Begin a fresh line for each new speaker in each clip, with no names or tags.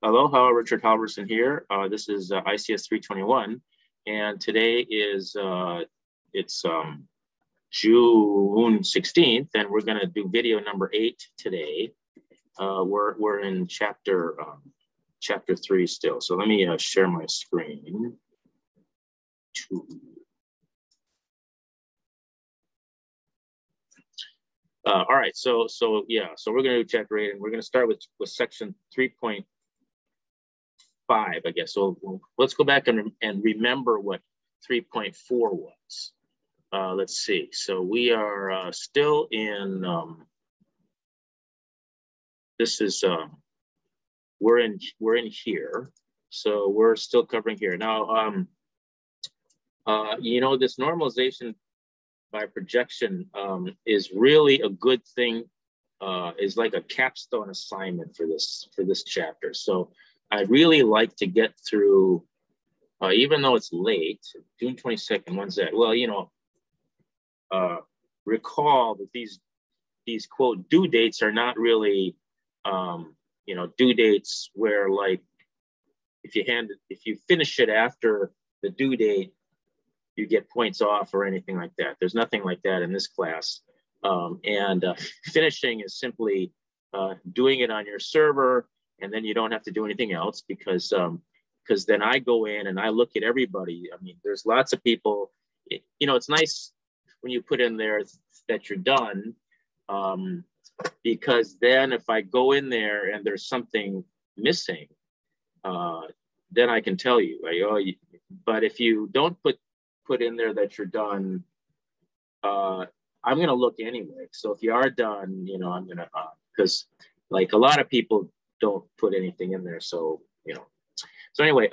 Aloha, Richard Halverson here. This is ICS321, and today is June 16th, and we're going to do video number 8 today. We're in chapter 3 still. So let me share my screen. All right, so we're going to do chapter 8, and we're going to start with section 3.5, I guess. So let's go back and remember what 3.4 was. Let's see. So we are still in. We're in here. So we're still covering here now. You know, this normalization by projection is really a good thing. Is like a capstone assignment for this chapter. So I'd really like to get through, even though it's late, June 22nd. When's that? Well, you know, recall that these quote due dates are not really, you know, due dates where, like, if you finish it after the due date, you get points off or anything like that. There's nothing like that in this class. Finishing is simply doing it on your server, and then you don't have to do anything else because then I go in and I look at everybody. I mean, there's lots of people. You know, it's nice when you put in there that you're done, because then if I go in there and there's something missing, then I can tell you. Right? But if you don't put in there that you're done, I'm going to look anyway. So if you are done, you know, I'm going to, because like a lot of people don't put anything in there. So, you know, so anyway,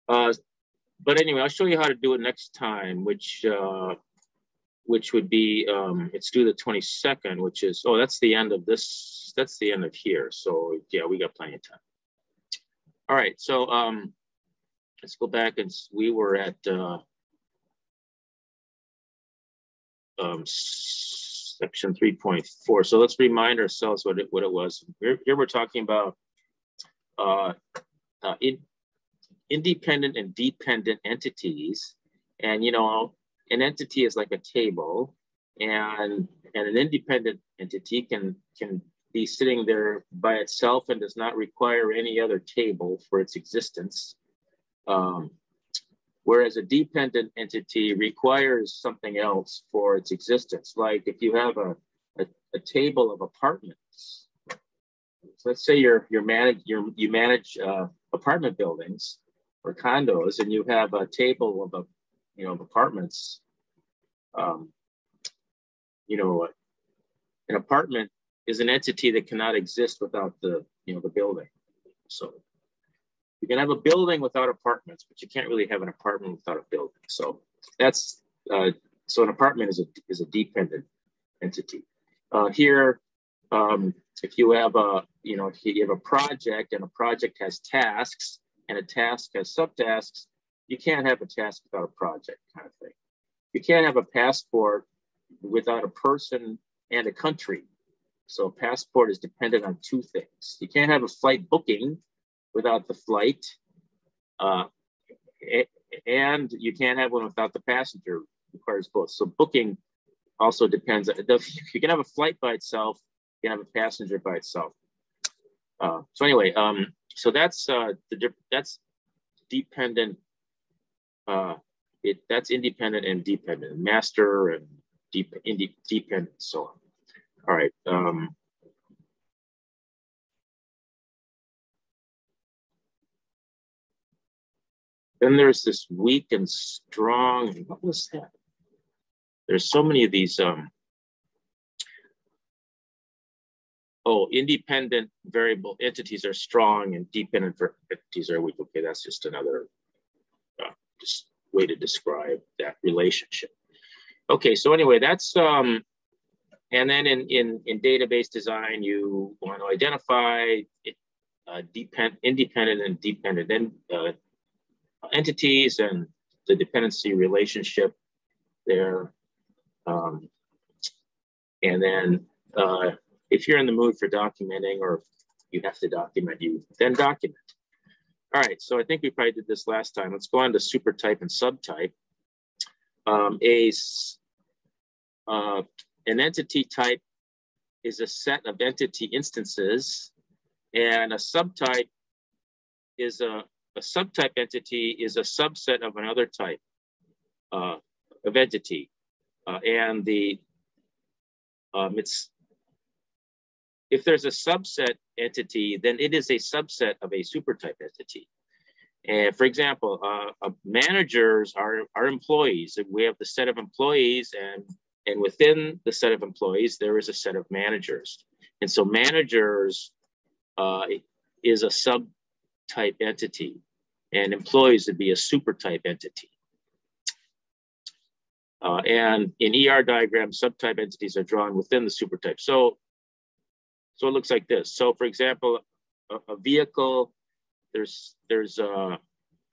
but anyway, I'll show you how to do it next time, which would be, it's due the 22nd, which is, oh, that's the end of this. That's the end of here. So yeah, we got plenty of time. All right. So, let's go back, and we were at section 3.4. So let's remind ourselves what it was. Here we're talking about independent and dependent entities. And, you know, an entity is like a table, and an independent entity can be sitting there by itself and does not require any other table for its existence. Whereas a dependent entity requires something else for its existence. Like if you have a table of apartments, so let's say you manage apartment buildings or condos, and you have a table of of apartments. You know, an apartment is an entity that cannot exist without the building. So you can have a building without apartments, but you can't really have an apartment without a building. So that's so an apartment is a dependent entity. Here, if you have if you have a project and a project has tasks and a task has subtasks, you can't have a task without a project, kind of thing. You can't have a passport without a person and a country. So a passport is dependent on two things. You can't have a flight booking without the flight, and you can't have one without the passenger. It requires both. So booking also depends. You can have a flight by itself. You can have a passenger by itself. So anyway, so that's dependent. That's independent and dependent, master and dependent, so on. All right. Then there's this weak and strong. What was that? There's so many of these. Independent variable entities are strong and dependent entities are weak. Okay, that's just another just way to describe that relationship. Okay, so anyway, that's and then in database design, you want to identify independent and dependent entities and the dependency relationship there. And then if you're in the mood for documenting or you have to document, you then document. All right, so I think we probably did this last time. Let's go on to supertype and subtype. An entity type is a set of entity instances, and a subtype is a subtype entity is a subset of another type of entity. And if there's a subset entity, then it is a subset of a supertype entity. And for example, managers are employees. We have the set of employees, and within the set of employees, there is a set of managers. And so managers is a subtype entity, and employees would be a supertype entity. And in ER diagrams, subtype entities are drawn within the supertype. So it looks like this. So for example, a vehicle, there's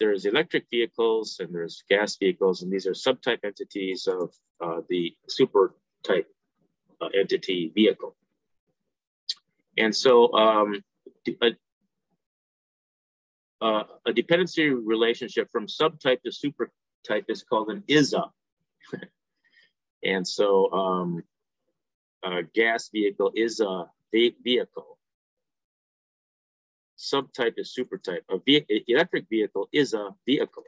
electric vehicles and there's gas vehicles, and these are subtype entities of the supertype entity vehicle. And so a dependency relationship from subtype to supertype is called an ISA. And so a gas vehicle is a vehicle. Subtype is supertype. Electric vehicle is a vehicle.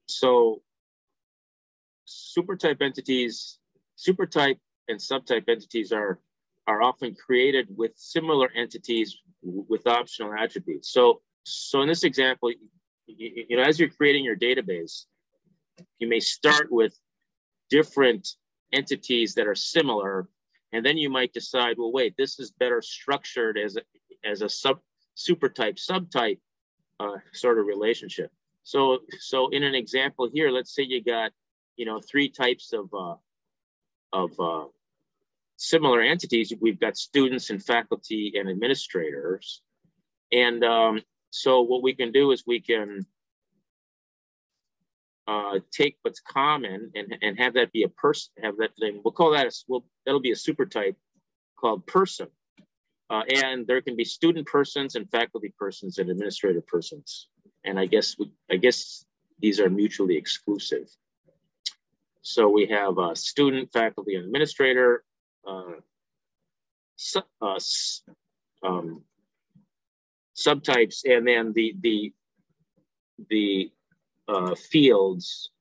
So supertype entities, supertype and subtype entities are often created with similar entities with optional attributes. So in this example, you know, as you're creating your database, you may start with different entities that are similar, and then you might decide, well, wait, this is better structured as a supertype subtype sort of relationship. So in an example here, let's say you got, you know, 3 types of similar entities. We've got students and faculty and administrators, and so what we can do is we can take what's common and have that be a person, have that thing, we'll call that, that'll be a supertype called person. And there can be student persons and faculty persons and administrative persons. And I guess these are mutually exclusive. So we have student, faculty, and administrator, subtypes, and then the fields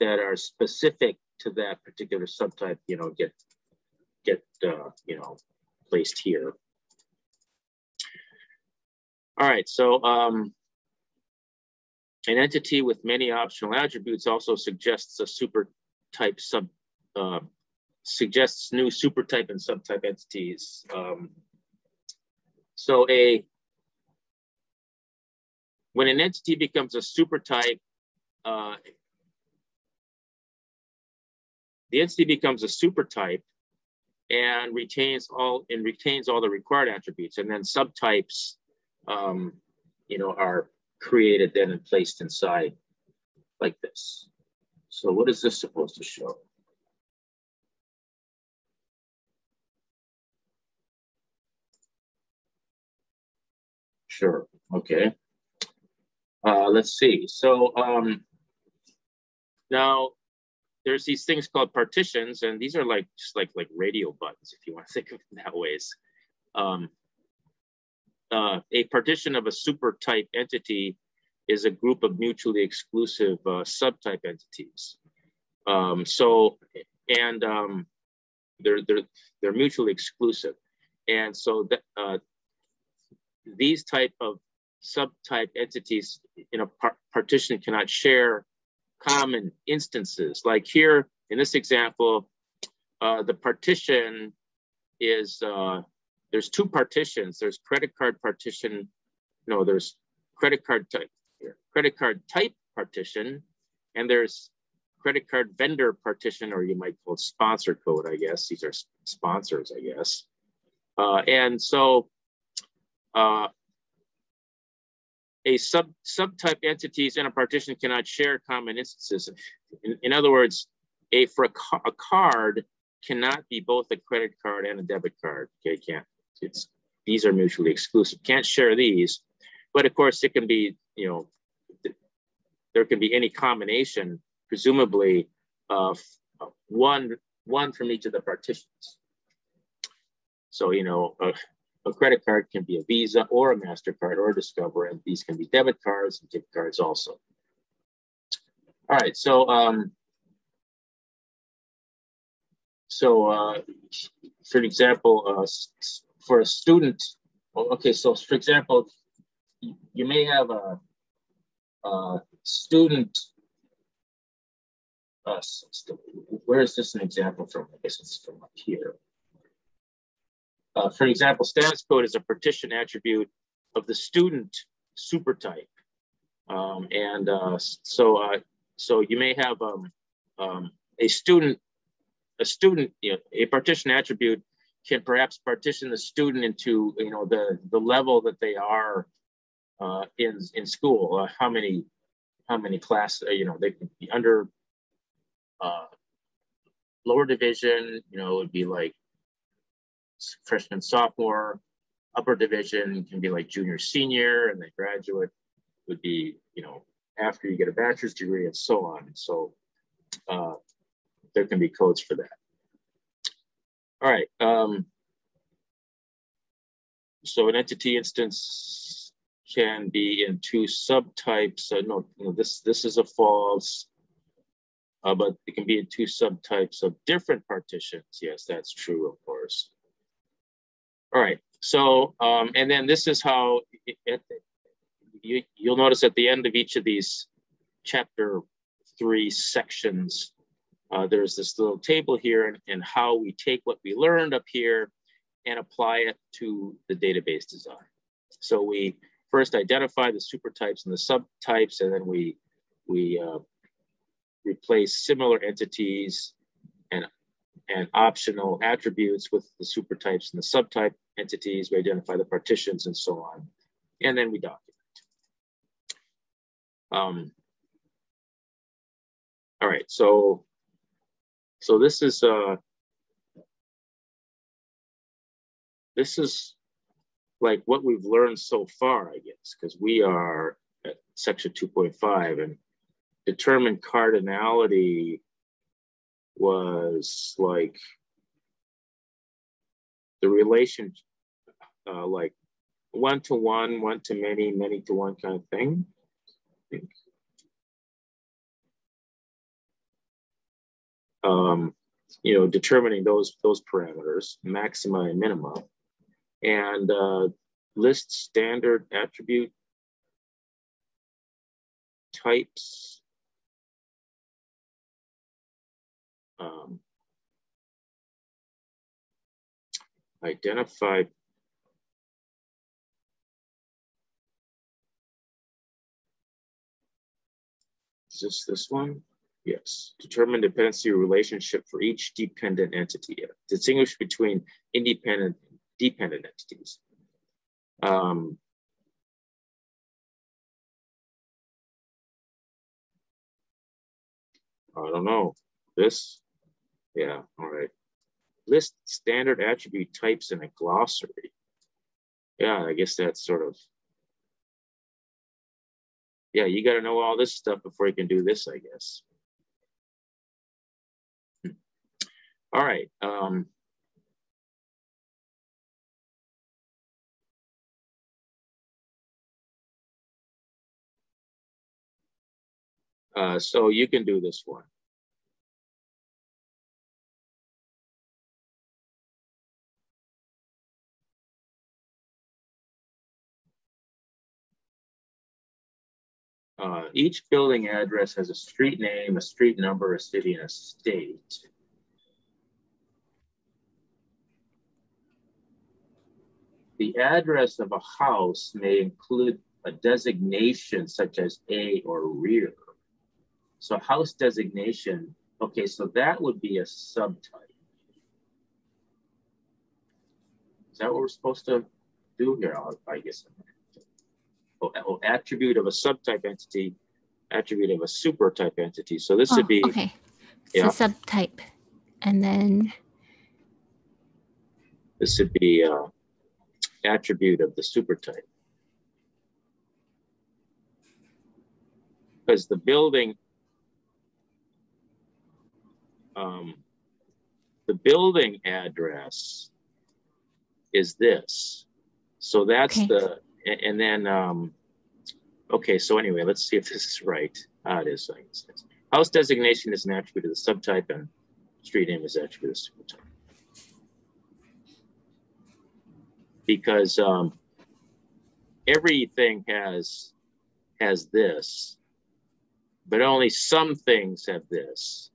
that are specific to that particular subtype, you know, get you know, placed here. All right, so an entity with many optional attributes also suggests a supertype suggests new supertype and subtype entities. When an entity becomes a supertype, the entity becomes a supertype and retains all the required attributes, and then subtypes, you know, are created then and placed inside like this. So what is this supposed to show? Sure. Okay. Let's see. So now there's these things called partitions, and these are like just like radio buttons, if you want to think of it that ways. A partition of a supertype entity is a group of mutually exclusive subtype entities. They're mutually exclusive, and so that these type of subtype entities in a partition cannot share common instances. Like here in this example, the partition is, there's 2 partitions. There's credit card partition. No, there's credit card type partition, and there's credit card vendor partition, or you might call it sponsor code, I guess. These are sponsors, I guess. And so a subtype entities in a partition cannot share common instances. In other words, a card cannot be both a credit card and a debit card. Okay, can't. These are mutually exclusive. Can't share these, but of course it can be, you know, there can be any combination, presumably, of one from each of the partitions. So, you know, a credit card can be a Visa or a MasterCard or a Discover, and these can be debit cards and gift cards also. All right, so for example, for a student, okay, so for example, you may have a student. Where is this an example from? I guess it's from up here. For example, status code is a partition attribute of the student supertype. So you may have a student, you know, a partition attribute can perhaps partition the student into, you know, the level that they are in school. How many classes, you know, they can be under lower division, you know, it would be like freshman, sophomore. Upper division can be like junior, senior, and then graduate would be, you know, after you get a bachelor's degree and so on. And so there can be codes for that. All right. So an entity instance can be in two subtypes. No, this is a false, but it can be in two subtypes of different partitions. Yes, that's true, of course. All right. So, and then this is how you'll notice at the end of each of these chapter 3 sections, there's this little table here and how we take what we learned up here and apply it to the database design. So we first identify the supertypes and the subtypes, and then we replace similar entities and optional attributes with the supertypes and the subtype entities. We identify the partitions and so on, and then we document. All right, so this is like what we've learned so far, I guess, because we are at section 2.5, and determine cardinality was like the relation, like one-to-one, one-to-many, many-to-one kind of thing, I think. You know, determining those parameters, maxima and minima, and list standard attribute types. Identify is this one? Yes. Determine dependency relationship for each dependent entity. Distinguish between independent and dependent entities. I don't know. This? Yeah, all right. List standard attribute types in a glossary. Yeah, I guess that's sort of, yeah, you got to know all this stuff before you can do this, I guess. All right. So you can do this one. Each building address has a street name, a street number, a city, and a state. The address of a house may include a designation such as A or rear. So house designation, okay, so that would be a subtype. Is that what we're supposed to do here? I guess. Oh, attribute of a subtype entity, attribute of a supertype entity. So this would be.
Okay. So subtype, and then
this would be attribute of the supertype. Because the building address is this. So that's the, and then, okay, so anyway, let's see if this is right. It is. House designation is an attribute of the subtype, and street name is attribute of the supertype. Because everything has this, but only some things have this.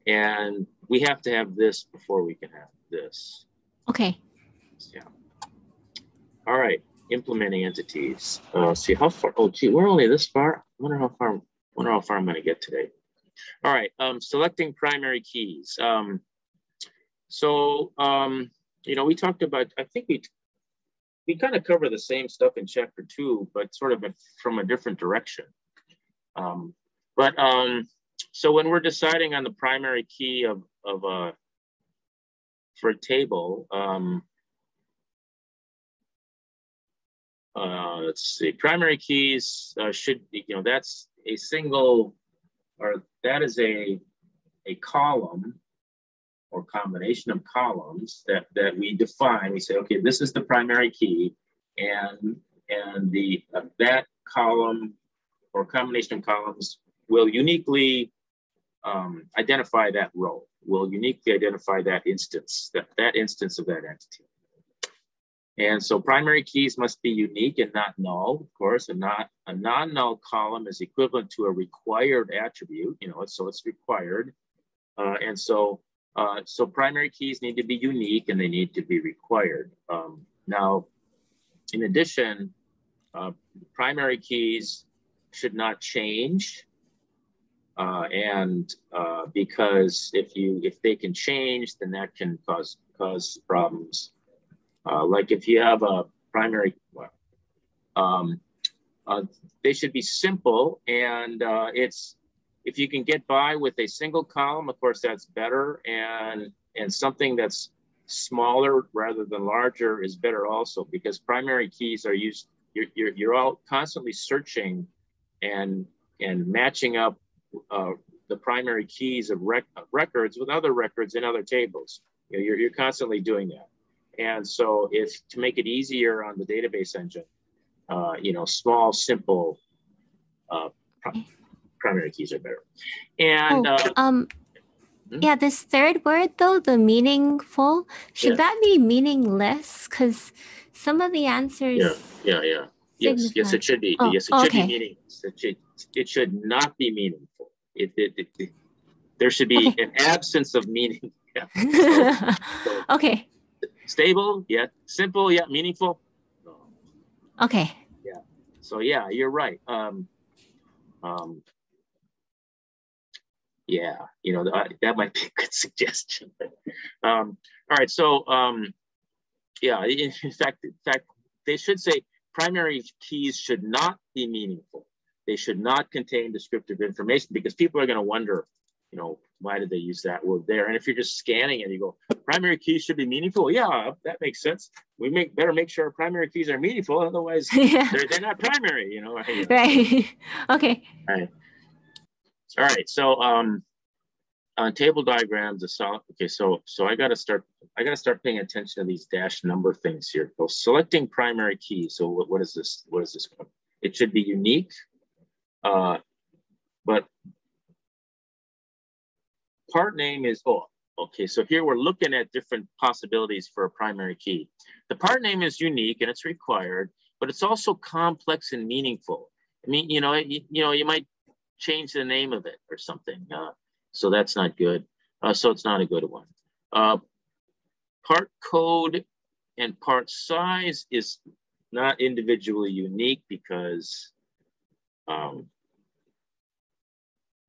And we have to have this before we can have this.
Okay.
Yeah. All right. Implementing entities. See how far. Oh, gee, we're only this far. I wonder how far I'm going to get today. All right. Selecting primary keys. You know, we talked about. I think we kind of cover the same stuff in chapter 2, but sort of from a different direction. So when we're deciding on the primary key for a table, let's see, primary keys should be, you know, that's a single, or that is a column or combination of columns that we define. We say, okay, this is the primary key, and the that column or combination of columns will uniquely identify that row, will uniquely identify that instance, that instance of that entity. And so primary keys must be unique and not null, of course, and not a non-null column is equivalent to a required attribute, you know, so it's required. So primary keys need to be unique and they need to be required. Now, in addition, primary keys should not change. Because if they can change, then that can cause problems. Like if you have a primary, they should be simple, and if you can get by with a single column, of course that's better, and something that's smaller rather than larger is better also, because primary keys are used. You're all constantly searching and matching up the primary keys of records with other records in other tables. You know, you're constantly doing that. And so to make it easier on the database engine, you know, small, simple primary keys are better. And
yeah, this third word though, the meaningful, should that be meaningless? Because some of the answers.
Yeah. Yes, it should be. Yes, it should be meaningless. It should not be meaningful. There should be an absence of meaning. Yeah. So,
okay.
Stable, yet simple, yet meaningful.
Okay.
Yeah. So yeah, you're right. Yeah, you know, that might be a good suggestion. All right. So yeah, in fact, they should say primary keys should not be meaningful. They should not contain descriptive information, because people are going to wonder, you know, why did they use that word there? And if you're just scanning it, you go, primary keys should be meaningful. Yeah, that makes sense. We better make sure our primary keys are meaningful, otherwise they're not primary, you know.
Right. Okay.
All right. So on table diagrams, okay. So I got to start paying attention to these dash number things here. So selecting primary key. So what is this? What is this? It should be unique, but part name is, okay. So here we're looking at different possibilities for a primary key. The part name is unique and it's required, but it's also complex and meaningful. I mean, you might change the name of it or something. So that's not good. So it's not a good one. Part code and part size is not individually unique because,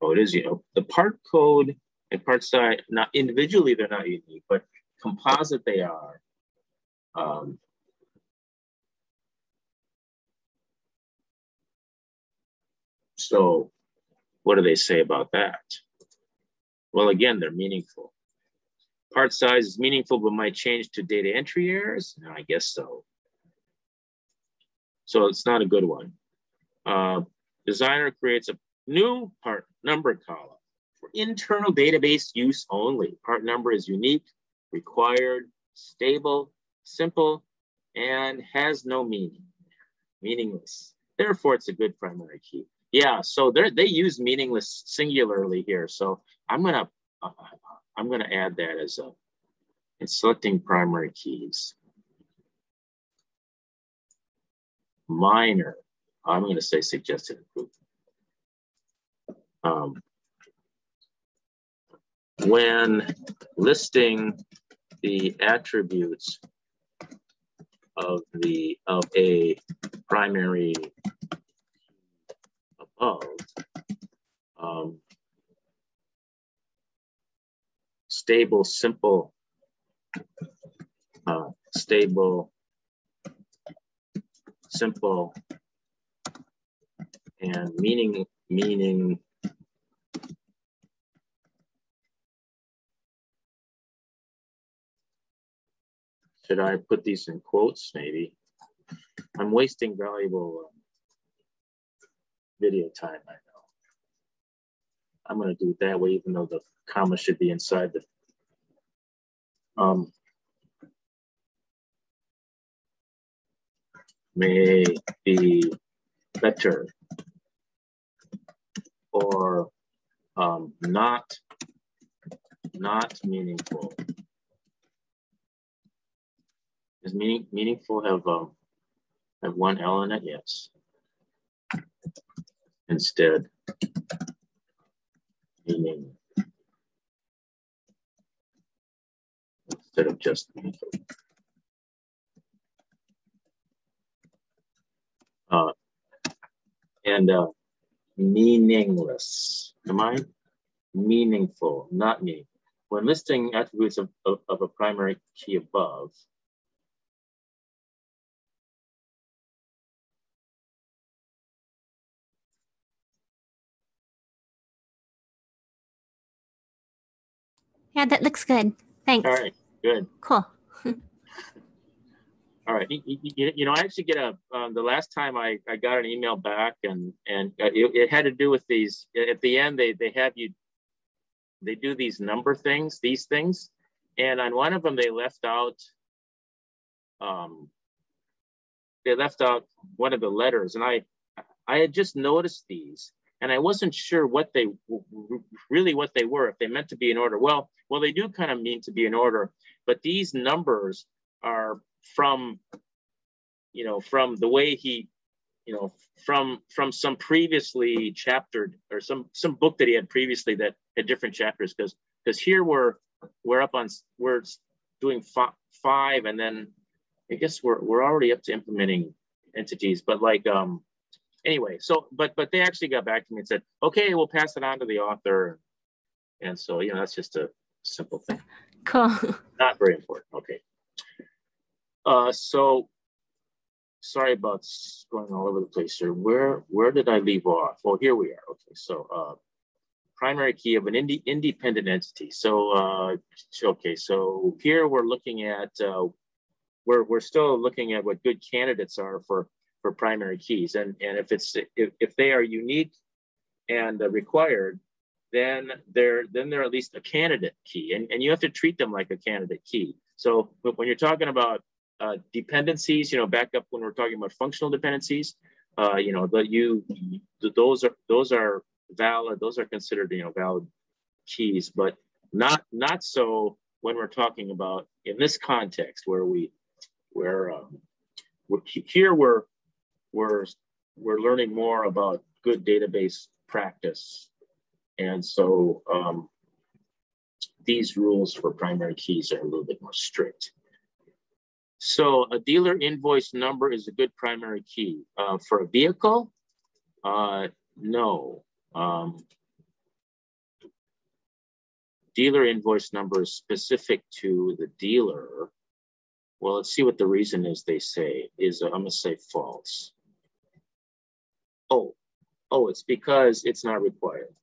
it is, you know, the part code and part size, not individually, they're not unique, but composite they are. So what do they say about that? Well, again, they're meaningful. Part size is meaningful, but might change to data entry errors? No, I guess so. So it's not a good one. Designer creates a new part number column for internal database use only. Part number is unique, required, stable, simple, and has no meaning, meaningless. Therefore, it's a good primary key. Yeah, so they use meaningless singularly here. So I'm gonna add that as a in selecting primary keys. Minor, I'm gonna say suggested improvement. When listing the attributes of a primary above, stable, simple, stable, simple, and meaning. Should I put these in quotes? Maybe. I'm wasting valuable video time, I know. I'm going to do it that way, even though the comma should be inside the. May be better or not meaningful. Does meaningful have one L in it? Yes. Instead, meaning instead of just meaningful. And meaningless. Am I? Meaningful, not meaning. When listing attributes of a primary key above,
Yeah, that looks good. Thanks.
All right, good.
Cool.
All right, you know, I actually get the last time I got an email back and it had to do with these, at the end, they do these number things, these things. And on one of them, they left out one of the letters. And I had just noticed these and I wasn't sure what they were, if they meant to be in order. Well, they do kind of mean to be in order, but these numbers are from the way he, from some previously chaptered or some book that he had previously that had different chapters, because here we're doing 5 and then I guess we're already up to implementing entities, but like anyway, so but they actually got back to me and said, okay, we'll pass it on to the author, and so that's just a simple thing.
Cool.
Not very important. Okay. So sorry about going all over the place here. Where did I leave off? Well, here we are. Okay, so primary key of an independent entity. So okay, so here we're looking at we're still looking at what good candidates are for primary keys, and if they are unique and required, then they're at least a candidate key, and you have to treat them like a candidate key. So when you're talking about dependencies, back up when we're talking about functional dependencies, those are valid. Those are considered valid keys, but not so when we're talking about in this context where we're learning more about good database practice, and so these rules for primary keys are a little bit more strict. So a dealer invoice number is a good primary key. For a vehicle, no. Dealer invoice number is specific to the dealer. Well, let's see what the reason is they say. I'm gonna say false. Oh, it's because it's not required.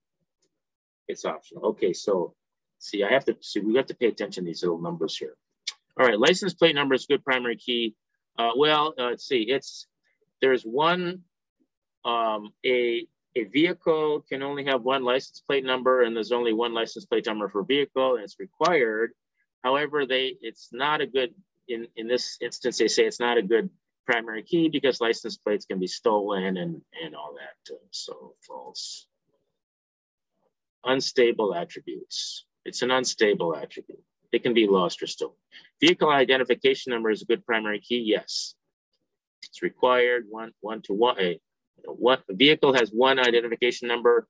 It's optional. Okay, so see, we have to pay attention to these little numbers here. All right, license plate number is good primary key. Let's see, there's one, a vehicle can only have one license plate number, and there's only one license plate number per vehicle, and it's required. However, it's not a good, in this instance, they say it's not a good primary key because license plates can be stolen and all that. So false. Unstable attributes. It's an unstable attribute. It can be lost or stolen. Vehicle identification number is a good primary key. Yes, it's required. One to one. A vehicle has one identification number.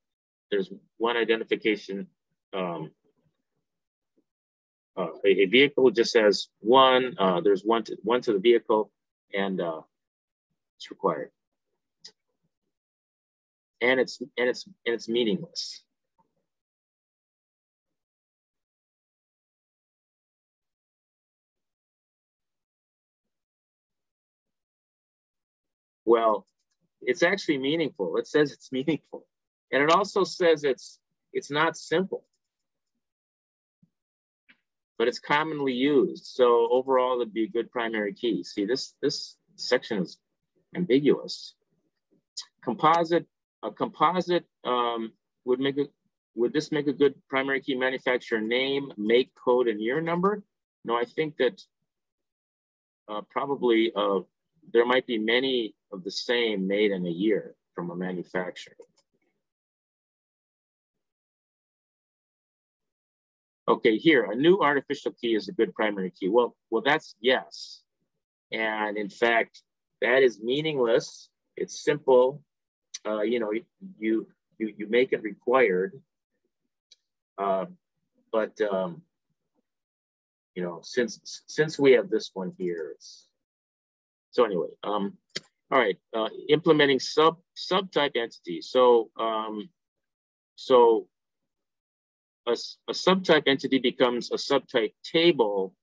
There's one identification. A vehicle just has one. There's one to the vehicle, and it's required. And it's meaningless. Well, it's actually meaningful. It says it's meaningful. And it also says it's not simple, but it's commonly used. So overall, it'd be a good primary key. See, this section is ambiguous. A composite would this make a good primary key? Manufacturer name, make, code, and year number? No, I think that probably there might be many of the same made in a year from a manufacturer. Okay, here, a new artificial key is a good primary key. Well, that's yes. And in fact, that is meaningless. It's simple. You know, you make it required. But you know, since we have this one here, so anyway, all right, implementing subtype entities. So a subtype entity becomes a subtype table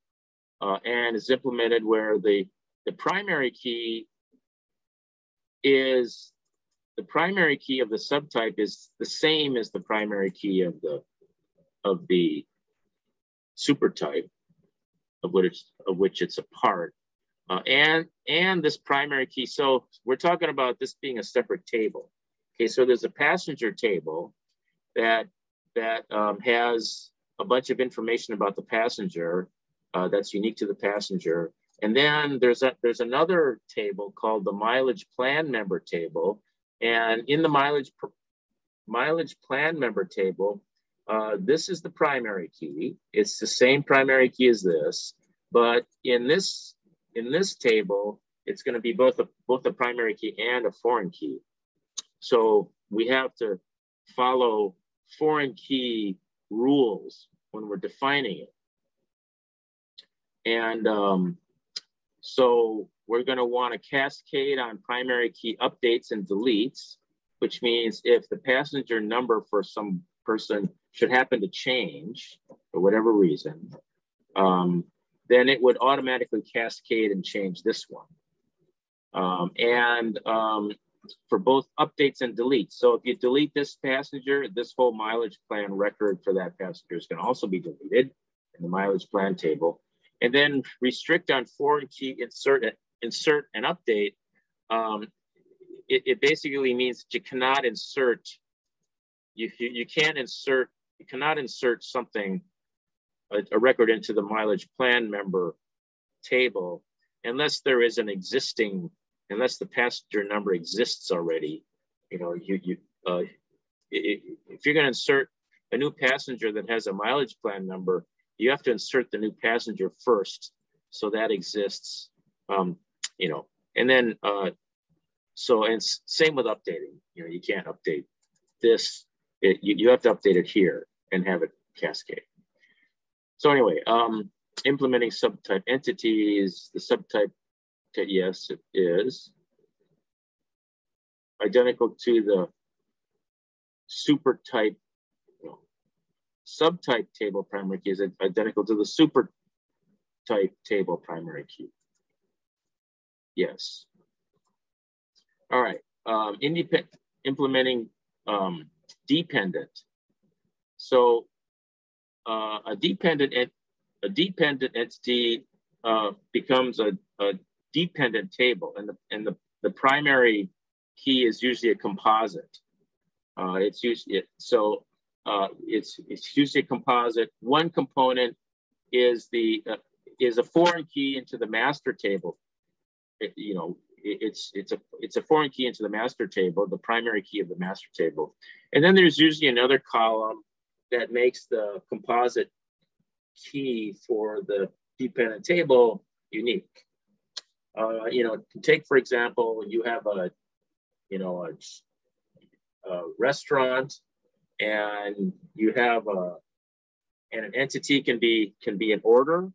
and is implemented where the primary key of the subtype is the same as the primary key of the supertype of which it's a part. And this primary key, so we're talking about this being a separate table. Okay, so there's a passenger table that has a bunch of information about the passenger that's unique to the passenger. And then there's another table called the mileage plan member table. And in the mileage plan member table, this is the primary key. It's the same primary key as this, but in this table, it's going to be both a primary key and a foreign key. So we have to follow foreign key rules when we're defining it. And so we're going to want to cascade on primary key updates and deletes, which means if the passenger number for some person should happen to change for whatever reason, then it would automatically cascade and change this one. For both updates and deletes. So if you delete this passenger, this whole mileage plan record for that passenger is going to also be deleted in the mileage plan table. And then restrict on foreign key insert and update. It basically means that you cannot insert. You cannot insert something, a record into the mileage plan member table unless there is an existing, unless the passenger number exists already. You know, if you're going to insert a new passenger that has a mileage plan number, you have to insert the new passenger first, so that exists. You know, and then and same with updating. You know, you can't update this. You have to update it here and have it cascade. So anyway, implementing subtype entities. The subtype, yes, it is identical to the supertype. Subtype table primary key is identical to the supertype table primary key. Yes. All right. Implementing dependent So a dependent entity becomes a dependent table, and the primary key is usually a composite. It's usually a composite. One component is a foreign key into the master table. It's a foreign key into the master table, the primary key of the master table. And then there's usually another column that makes the composite key for the dependent table unique. Take for example, you have a restaurant, and you have and an entity can be an order,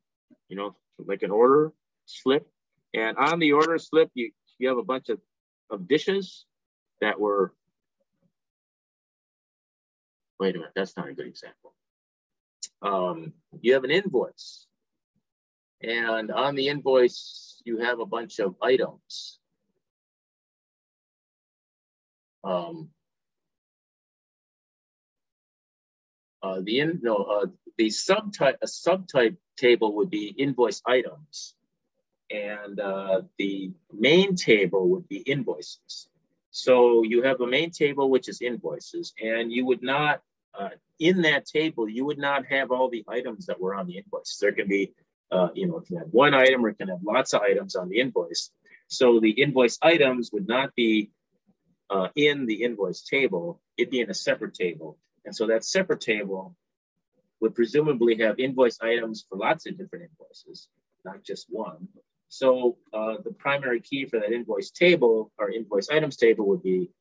like an order slip. And on the order slip, you have a bunch of dishes that were, wait a minute, that's not a good example. You have an invoice, and on the invoice, you have a bunch of items. The subtype table would be invoice items, and the main table would be invoices. So you have a main table, which is invoices, and you would not, in that table, you would not have all the items that were on the invoice. There can be, it can have one item, or it can have lots of items on the invoice. So the invoice items would not be in the invoice table, it'd be in a separate table. And so that separate table would presumably have invoice items for lots of different invoices, not just one. So the primary key for that invoice table, or invoice items table, would be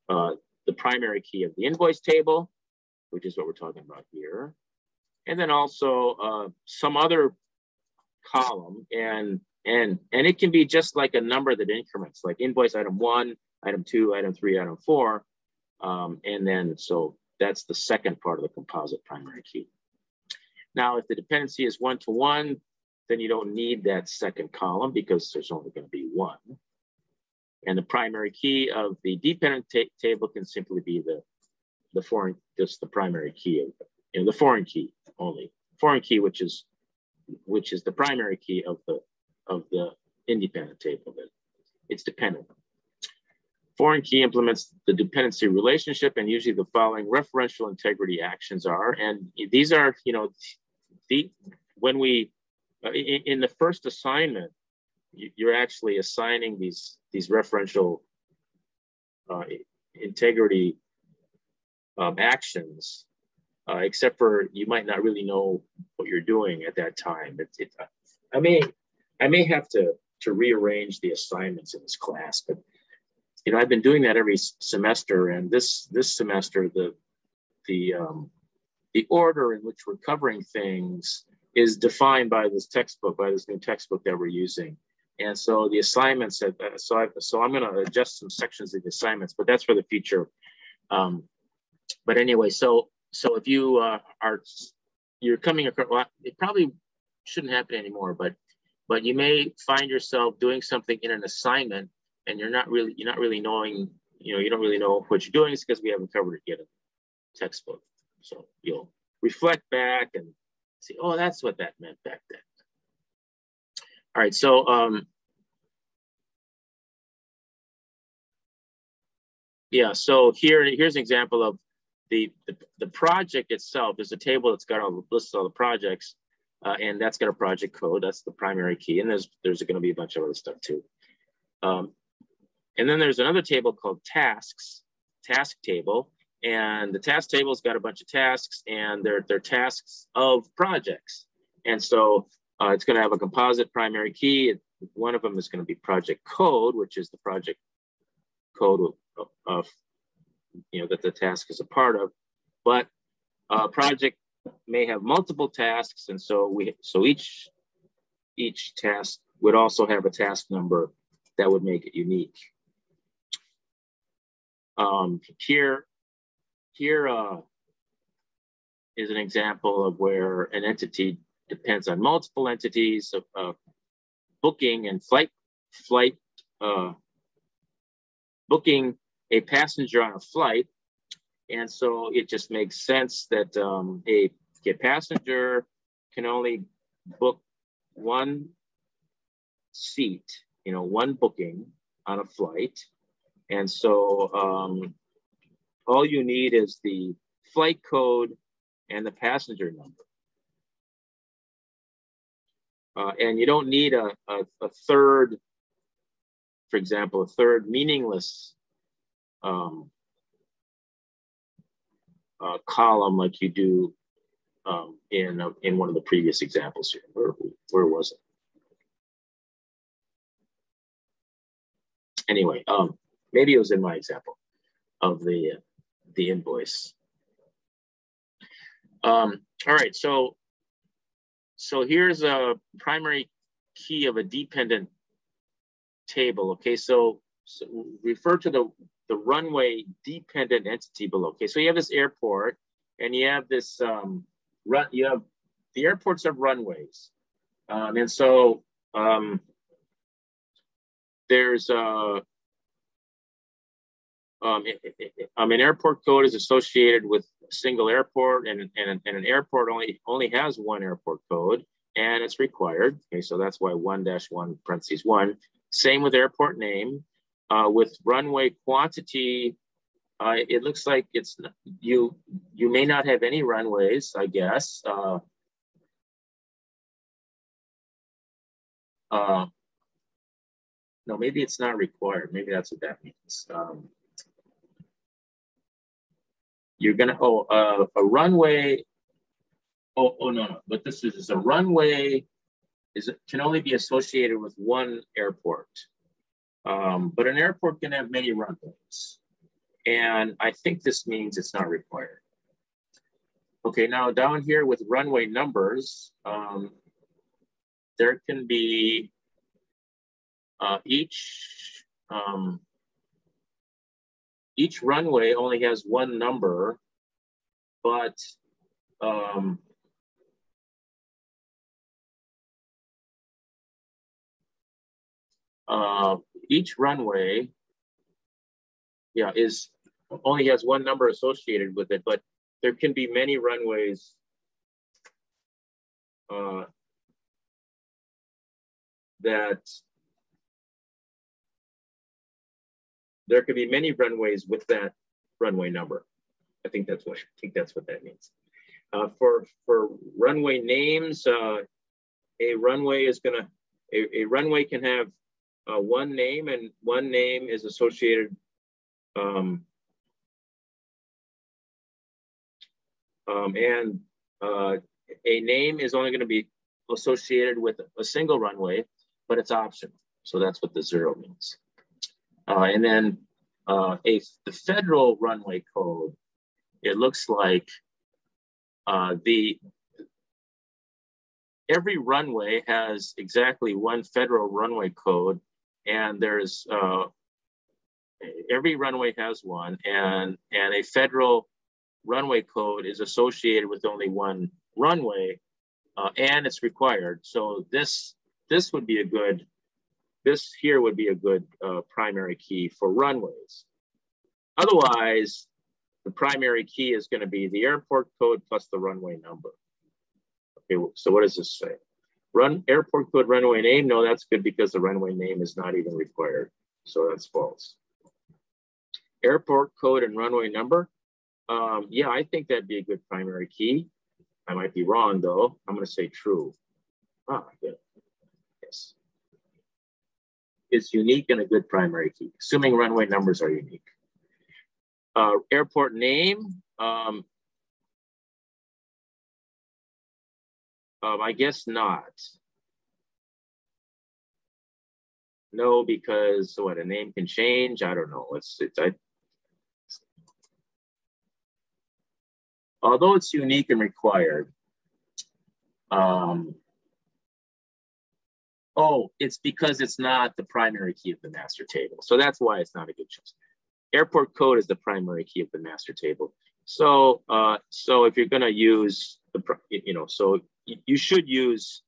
the primary key of the invoice table, which is what we're talking about here. And then also some other column, and it can be just like a number that increments, like invoice item 1, item 2, item 3, item 4. And then, so that's the second part of the composite primary key. Now, if the dependency is 1-to-1, then you don't need that second column because there's only going to be one. And the primary key of the dependent table can simply be the foreign, just the primary key of the foreign key only. Foreign key, which is the primary key of the independent table that it's dependent on. Foreign key implements the dependency relationship, and usually the following referential integrity actions are, and these are, when we, in the first assignment, you're actually assigning these referential integrity actions, except for you might not really know what you're doing at that time. I may have to rearrange the assignments in this class, but I've been doing that every semester, and this semester the order in which we're covering things is defined by this textbook, by this new textbook that we're using. And so the assignments, so I'm going to adjust some sections of the assignments, but that's for the future. But anyway, so if you're coming across, well, it probably shouldn't happen anymore, but you may find yourself doing something in an assignment, and you're not really knowing, you don't really know what you're doing. It's because we haven't covered it yet in the textbook. So you'll reflect back and see, oh, that's what that meant back then. All right, so yeah, so here's an example of the project itself. There's a table that's got all the lists of all the projects, and that's got a project code. That's the primary key, and there's going to be a bunch of other stuff too. And then there's another table called tasks, task table, and the task table's got a bunch of tasks, and they're tasks of projects. And so it's going to have a composite primary key. One of them is going to be project code, which is the project code of that the task is a part of. But a project may have multiple tasks, and so each task would also have a task number that would make it unique. Here is an example of where an entity depends on multiple entities of booking and booking a passenger on a flight. And so it just makes sense that a passenger can only book one seat, one booking on a flight. And so all you need is the flight code and the passenger number. And you don't need a third, for example, a third meaningless column like you do in one of the previous examples here. Where was it? Anyway, maybe it was in my example of the invoice. All right, so here's a primary key of a dependent table. Okay, so refer to the runway dependent entity below. Okay, so you have this airport, and you have this you have the airports have runways, and so there's an airport code is associated with a single airport, and an airport only has one airport code, and it's required. Okay, so that's why 1-1 parentheses 1. Same with airport name. With runway quantity, it looks like it's you may not have any runways, I guess. No, maybe it's not required. Maybe that's what that means. You're gonna a runway. No. What this is a runway can only be associated with one airport, but an airport can have many runways, and I think this means it's not required. Okay, now down here with runway numbers, there can be each runway only has one number, but each runway, only has one number associated with it, but there can be many runways there could be many runways with that runway number. I think that's what that means. For runway names, a runway can have one name, and one name is associated and a name is only going to be associated with a single runway, but it's optional. So that's what the 0 means. And then the federal runway code, it looks like every runway has exactly one federal runway code, and there's every runway has one, and a federal runway code is associated with only one runway, and it's required. So this would be a good. This here would be a good primary key for runways. Otherwise, the primary key is going to be the airport code plus the runway number. Okay, so what does this say? Airport code runway name? No, that's good because the runway name is not even required. So that's false. Airport code and runway number? Yeah, I think that'd be a good primary key. I might be wrong though. I'm going to say true. Good. Yes. It's unique and a good primary key, assuming runway numbers are unique. Airport name, I guess not. No, because what, a name can change? I don't know. Although it's unique and required, it's because it's not the primary key of the master table. So that's why it's not a good choice. Airport code is the primary key of the master table. So if you're going to use you should use,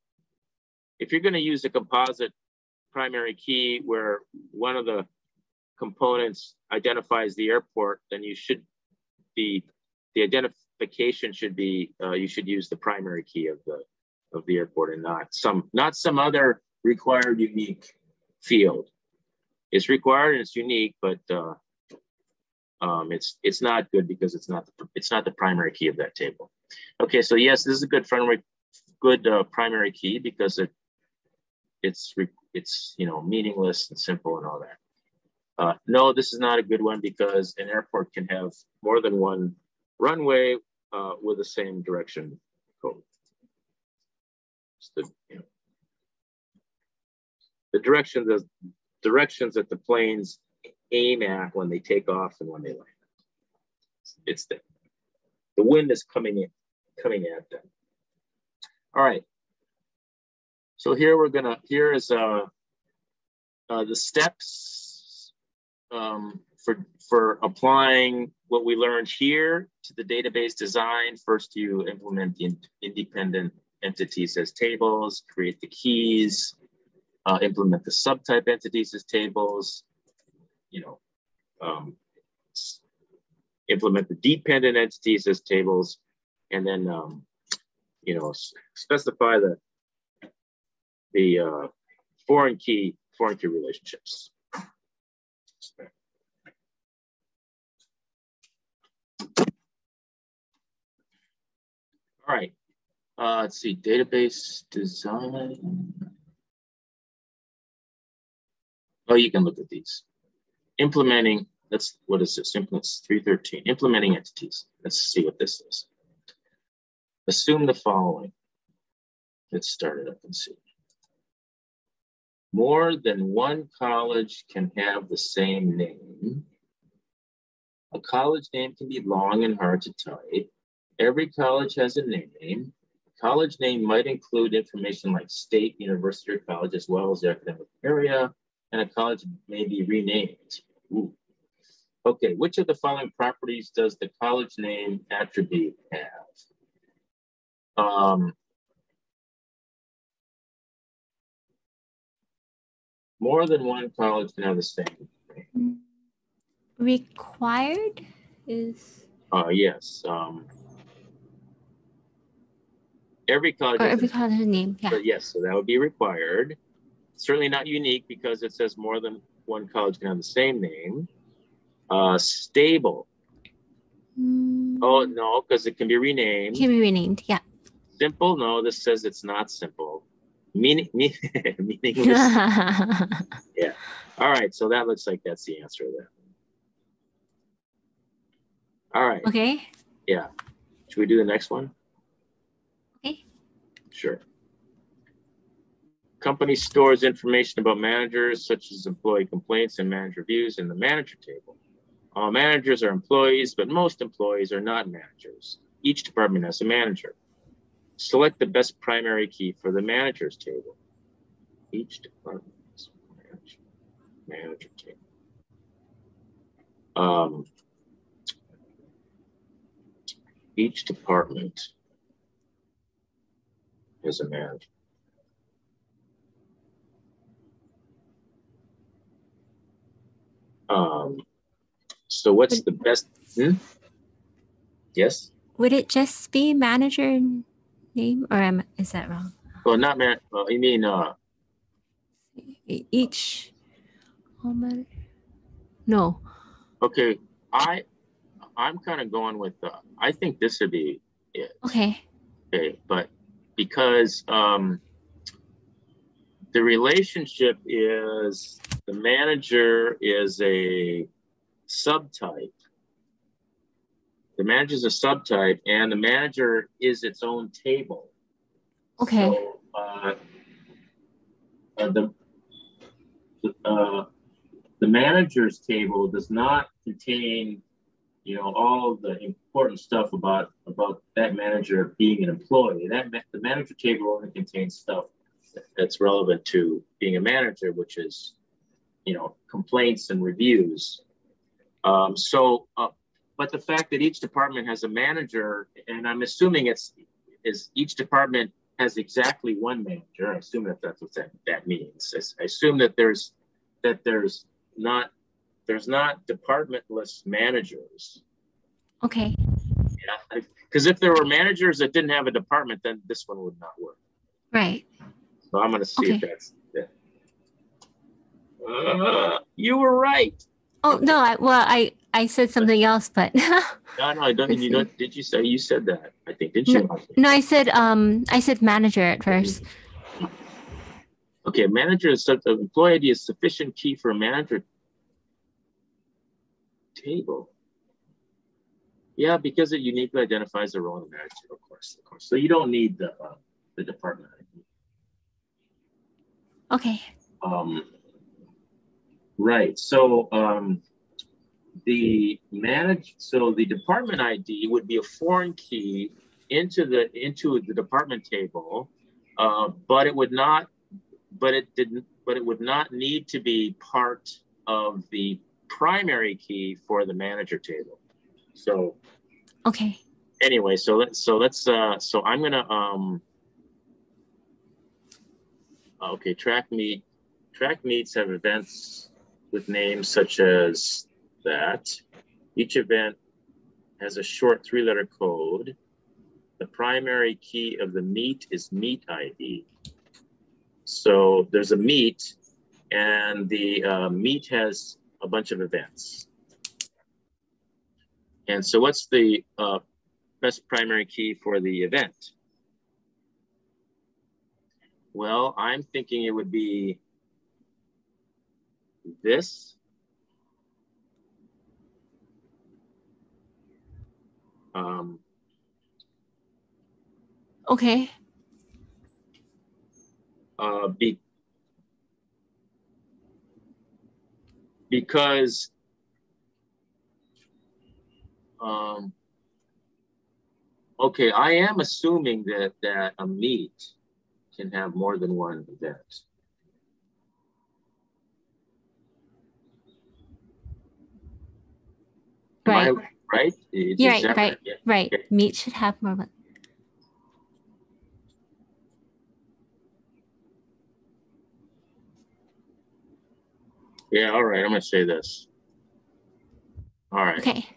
if you're going to use a composite primary key where one of the components identifies the airport, then you should the identification should be, you should use the primary key of the airport and not some other required unique field. It's required and it's unique, but it's not good because it's not the primary key of that table. Okay, so yes, this is a good primary key because it's meaningless and simple and all that. No, this is not a good one because an airport can have more than one runway with the same direction code. The directions that the planes aim at when they take off and when they land. It's the wind is coming at them. All right. So here is the steps for applying what we learned here to the database design. First, you implement the independent entities as tables, create the keys, implement the subtype entities as tables, implement the dependent entities as tables, and then specify the foreign key relationships. All right, let's see, database design. Oh, you can look at these. Implementing, what is this? It's 313, implementing entities. Let's see what this is. Assume the following. Let's start it up and see. More than one college can have the same name. A college name can be long and hard to type. Every college has a name. College name might include information like state, university, or college, as well as the academic area, and a college may be renamed. Ooh. Okay, which of the following properties does the college name attribute have? More than one college can have the same name.
Required is?
Yes. Every college has
a name, yeah.
But yes, so that would be required. Certainly not unique because it says more than one college can have the same name. Stable. Oh, no, because it can be renamed.
Can be renamed, yeah.
Simple, no, this says it's not simple. Meaningless. Yeah. All right, so that looks like that's the answer there. All right.
Okay.
Yeah. Should we do the next one?
Okay.
Sure. Company stores information about managers, such as employee complaints and manager reviews in the manager table. All managers are employees, but most employees are not managers. Each department has a manager. Select the best primary key for the managers table. Each department has a manager table. Each department has a manager. So what's the best? Yes?
Would it just be manager name, or is that wrong?
Well, not man. Well, you mean
each. No.
Okay, I'm kind of going with I think this would be it.
Okay.
Okay, but because the relationship is the manager is a subtype. The manager is a subtype, and the manager is its own table.
Okay.
So the manager's table does not contain, all the important stuff about that manager being an employee. The manager table only contains stuff that's relevant to being a manager, which is, complaints and reviews. But the fact that each department has a manager, and I'm assuming each department has exactly one manager. I assume that's what that means. I assume that there's not departmentless managers.
Okay.
Yeah, because if there were managers that didn't have a department, then this one would not work.
Right.
So I'm going to see if that's it. You were right.
Oh, okay. No, I said something else, but
no, I don't. You don't. Did you say you said that? I think did you?
No, I said manager at first.
Okay, manager is such an employee ID is sufficient key for a manager table. Yeah, because it uniquely identifies the role of the manager, of course. So you don't need the department ID.
Okay.
Right. So the department ID would be a foreign key into the department table, but it would not need to be part of the primary key for the manager table. So
okay.
Anyway, so I'm gonna okay, track meets have events with names such as that. Each event has a short 3-letter code. The primary key of the meet is meet ID. So there's a meet, and the meet has a bunch of events. And so what's the best primary key for the event? Well, I'm thinking it would be this.
Okay.
Because okay, I am assuming that a meet can have more than one event.
Right.
Am I right?
Yeah, right. Yeah. Right. Okay. Meet should have more than.
Yeah, all right. I'm gonna say this. All right.
Okay.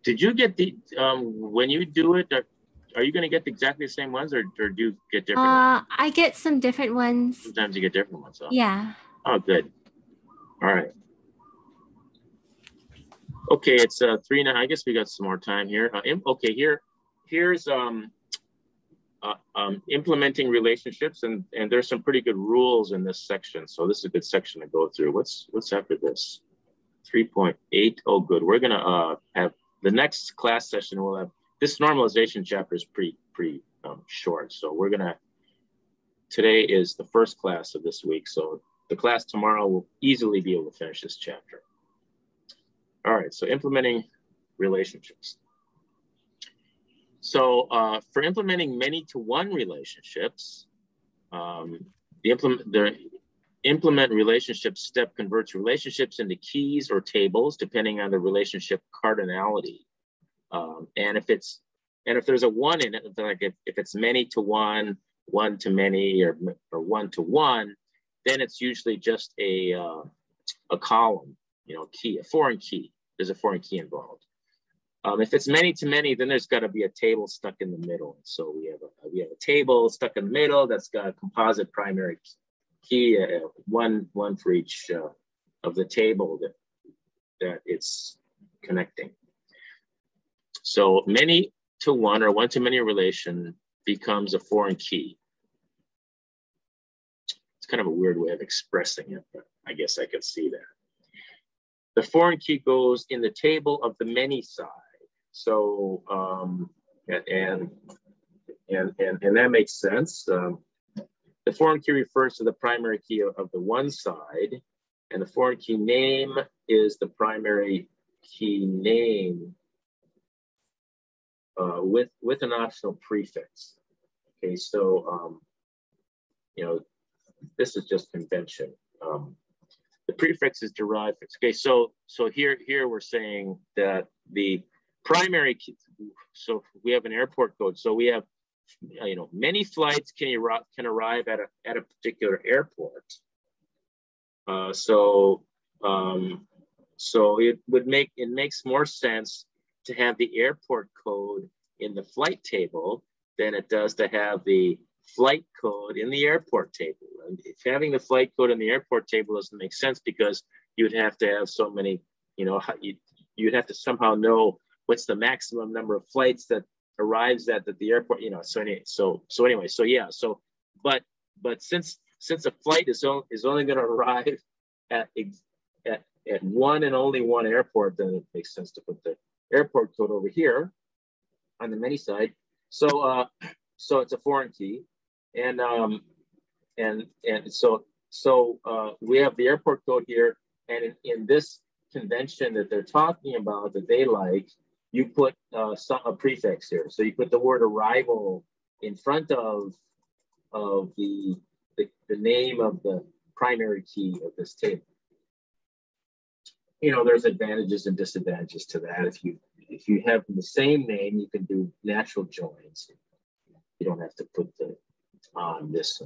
Did you get the when you do it? Are you gonna get exactly the same ones, or do you get different ones?
I get some different ones.
Sometimes you get different ones. Huh?
Yeah.
Oh, good. All right. Okay, it's 3:09. I guess we got some more time here. Okay, here's implementing relationships, and there's some pretty good rules in this section. So this is a good section to go through. What's after this? 3.8. Oh, good. We're gonna have the next class session. We'll have this normalization chapter is pretty short. So we're gonna. Today is the first class of this week. So the class tomorrow will easily be able to finish this chapter. All right. So implementing relationships. So for implementing many-to-one relationships, the implement relationship step converts relationships into keys or tables depending on the relationship cardinality. And if there's a one in it, like if it's many-to-one, one-to-many, or one-to-one, then it's usually just a column, key, a foreign key. There's a foreign key involved. If it's many-to-many, then there's got to be a table stuck in the middle. So we have a table stuck in the middle that's got a composite primary key, one for each of the table that it's connecting. So many-to-one or one-to-many relation becomes a foreign key. It's kind of a weird way of expressing it, but I guess I could see that. The foreign key goes in the table of the many side. So, and that makes sense. The foreign key refers to the primary key of the one side, and the foreign key name is the primary key name with an optional prefix. Okay, so this is just convention. The prefix is derived. Okay, so here we're saying that the primary key, so we have an airport code. So we have, many flights can arrive at a particular airport. So So it makes more sense to have the airport code in the flight table than it does to have the flight code in the airport table. And if having the flight code in the airport table doesn't make sense because you'd have to have so many, you'd have to somehow know what's the maximum number of flights that arrives at the airport, but since a flight is only going to arrive at one and only one airport, then it makes sense to put the airport code over here on the many side. So it's a foreign key, and so we have the airport code here, and in this convention that they're talking about that they like, you put a prefix here. So you put the word arrival in front of the name of the primary key of this table. There's advantages and disadvantages to that. If you have the same name, you can do natural joins. You don't have to put the on this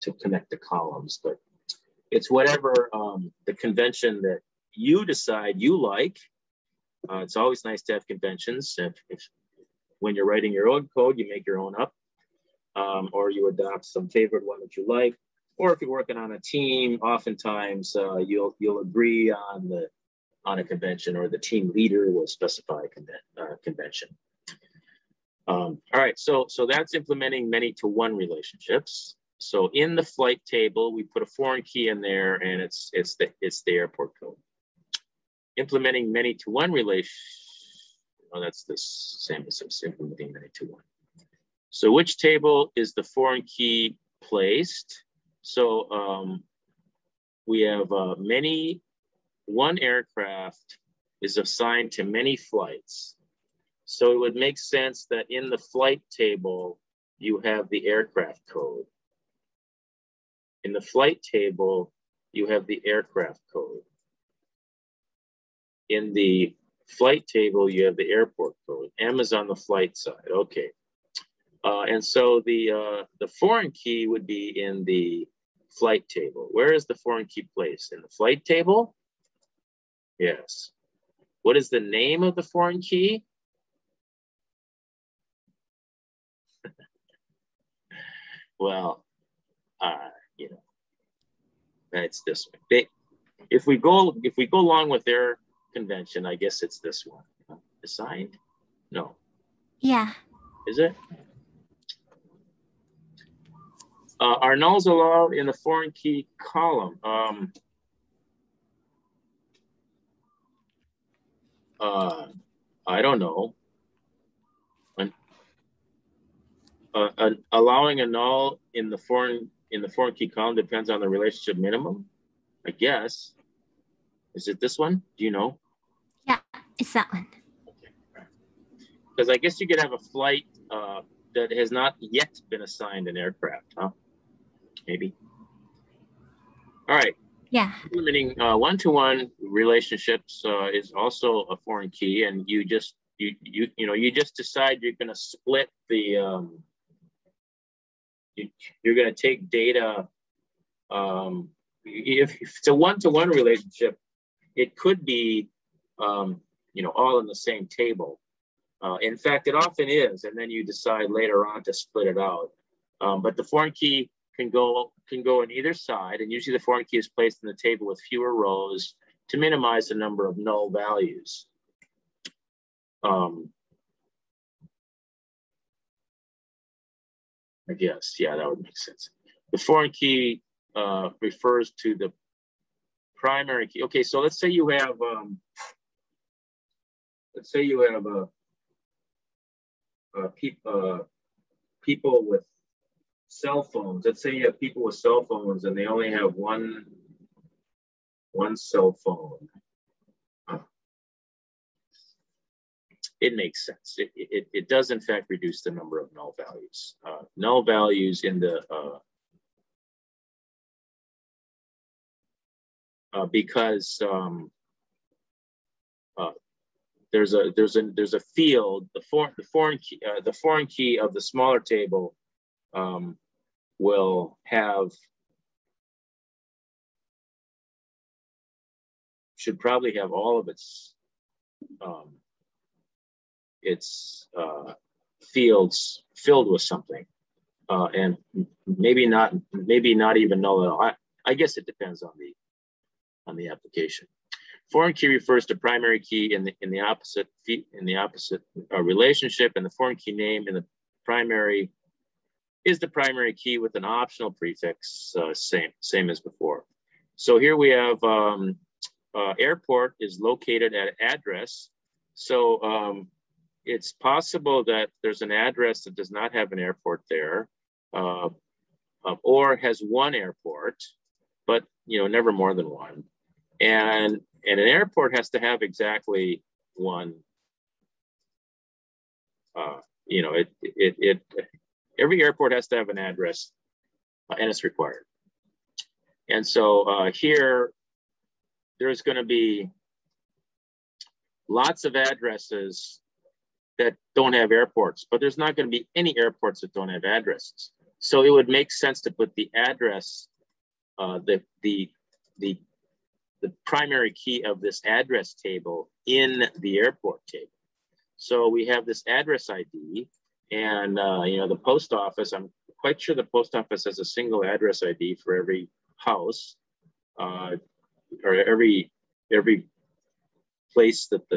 to connect the columns, but it's whatever the convention that you decide you like. It's always nice to have conventions. If when you're writing your own code, you make your own up, or you adopt some favorite one that you like. Or if you're working on a team, oftentimes you'll agree on a convention, or the team leader will specify a convention. All right, so that's implementing many-to-one relationships. So in the flight table, we put a foreign key in there, and it's the airport code. Implementing many-to-one that's the same as implementing many-to-one. So which table is the foreign key placed? So we have one aircraft is assigned to many flights. So it would make sense that in the flight table, you have the aircraft code. In the flight table, you have the aircraft code. In the flight table, you have the airport code. M is on the flight side, okay. And so the foreign key would be in the flight table. Where is the foreign key placed? In the flight table? Yes. What is the name of the foreign key? Well, it's this one. If we go along with their convention, I guess it's this one. Assigned? No.
Yeah.
Is it? Are nulls allowed in the foreign key column? I don't know. Allowing a null in the foreign key column depends on the relationship minimum, I guess. Is it this one? Do you know?
Yeah, it's that one.
Okay. Because I guess you could have a flight that has not yet been assigned an aircraft, huh? Maybe. All right.
Yeah.
Implementing one-to-one relationships is also a foreign key, and you just decide you're going to split the. You're going to take data. If it's a one-to-one relationship, it could be, all in the same table. In fact, it often is, and then you decide later on to split it out. But the foreign key can go on either side, and usually the foreign key is placed in the table with fewer rows to minimize the number of null values. I guess, yeah, that would make sense. The foreign key refers to the primary key. Okay, so let's say you have people with cell phones. Let's say you have people with cell phones and they only have one cell phone. It makes sense. It does in fact reduce the number of null values. Null values in the because there's a field, the foreign key of the smaller table will have should probably have all of its fields filled with something, and maybe not even null at all. I guess it depends on the application. Foreign key refers to primary key in the opposite relationship, and the foreign key name in the primary is the primary key with an optional prefix, same as before. So here we have airport is located at address. So it's possible that there's an address that does not have an airport there, or has one airport, but never more than one. And an airport has to have exactly one. Every airport has to have an address, and it's required. And so here, there's going to be lots of addresses that don't have airports, but there's not going to be any airports that don't have addresses. So it would make sense to put the address, the primary key of this address table in the airport table. So we have this address ID, and the post office, I'm quite sure the post office has a single address ID for every house, or every place that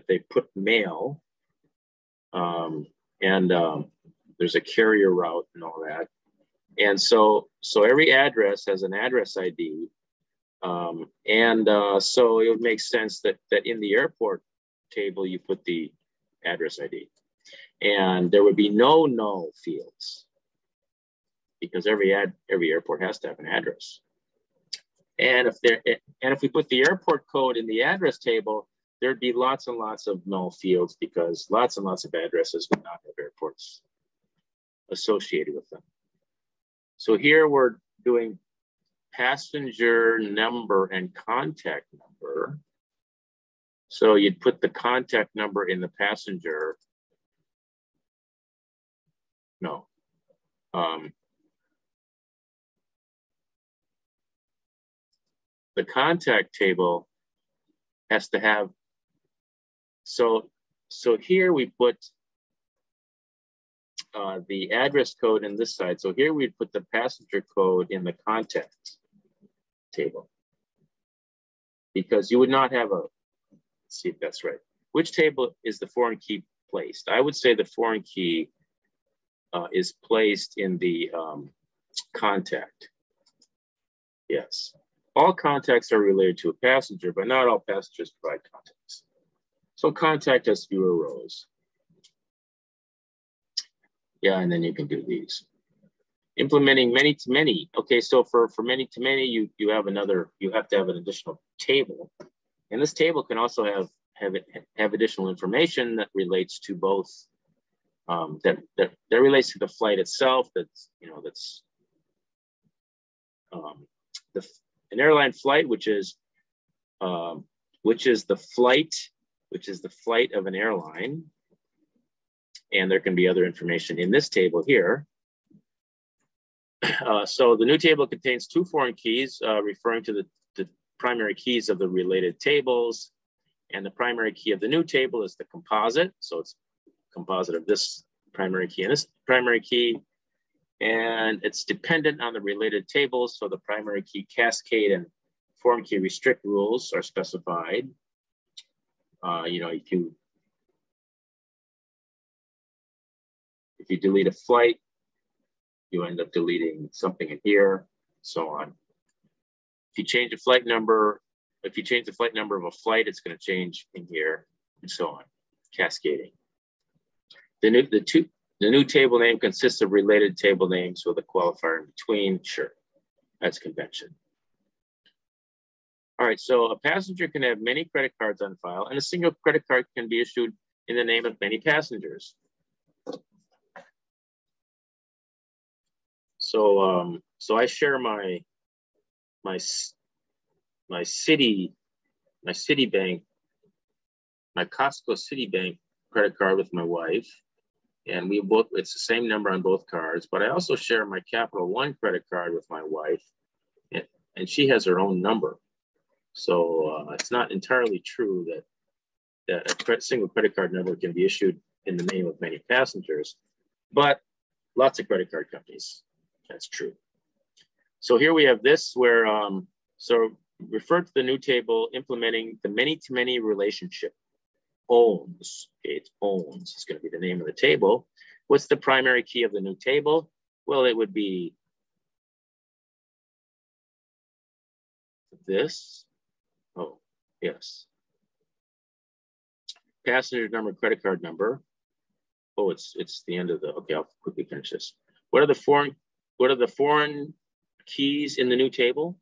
they put mail, there's a carrier route and all that. And so every address has an address ID. So it would make sense that in the airport table, you put the address ID. And there would be no null fields, because every airport has to have an address. And if we put the airport code in the address table, there'd be lots and lots of null fields, because lots and lots of addresses would not have airports associated with them. So here we're doing passenger number and contact number. So you'd put the contact number in the passenger. No. The contact table has to have, so here we put the address code in this side. So here we'd put the passenger code in the contact table, because you would not have let's see if that's right. Which table is the foreign key placed? I would say the foreign key is placed in the contact. Yes. All contacts are related to a passenger, but not all passengers provide contacts. So contact has fewer rows. Yeah, and then you can do these. Implementing many-to-many. Okay, so for many-to-many, you have to have an additional table. And this table can also have additional information that relates to both, that relates to the flight itself. An airline flight, which is the flight of an airline, and there can be other information in this table here. So the new table contains two foreign keys referring to the primary keys of the related tables, and the primary key of the new table is the composite. So it's a composite of this primary key and this primary key. And it's dependent on the related tables. So the primary key cascade and foreign key restrict rules are specified. If you delete a flight, you end up deleting something in here, so on. If you change the flight number of a flight, it's going to change in here, and so on, cascading. The new table name consists of related table names with a qualifier in between. Sure, that's convention. All right, so a passenger can have many credit cards on file, and a single credit card can be issued in the name of many passengers. So, so I share my Citibank, my Costco Citibank credit card with my wife, and it's the same number on both cards. But I also share my Capital One credit card with my wife, and she has her own number. So it's not entirely true that a single credit card number can be issued in the name of many passengers, but lots of credit card companies, that's true. So here we have this where, so refer to the new table implementing the many-to-many relationship. Owns, okay, it's owns, it's going to be the name of the table. What's the primary key of the new table? Well, it would be this. Oh, yes. Passenger number, credit card number. Oh, it's the end of the, okay, I'll quickly finish this. What are the foreign keys in the new table?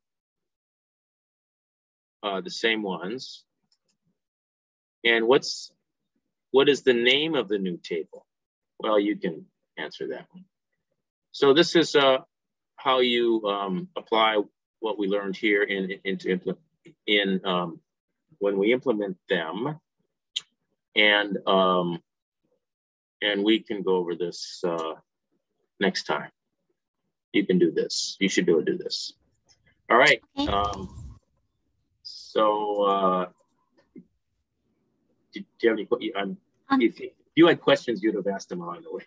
The same ones. And what is the name of the new table? Well, you can answer that one. So this is how you apply what we learned here when we implement them, and we can go over this next time. You can do this. You should be able to do this. All right.
Okay.
So do you have any? If you had questions, you'd have asked them along the way.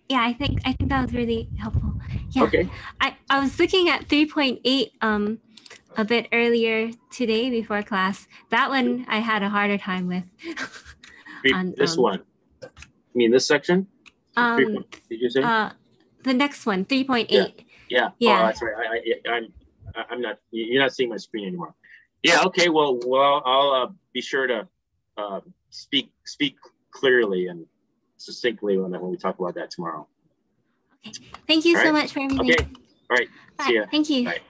Yeah, I think that was really helpful. Yeah.
Okay.
I was looking at 3.8 a bit earlier today before class. That one I had a harder time with.
This one. You mean this section? Did you say?
The next one, 3.8.
Yeah. Oh, that's right. I'm not. You're not seeing my screen anymore. Yeah. Okay. Well, I'll be sure to speak clearly and succinctly when we talk about that tomorrow.
Okay. Thank you so much for everything.
Okay. All right.
Bye.
See ya.
Thank you.
Bye.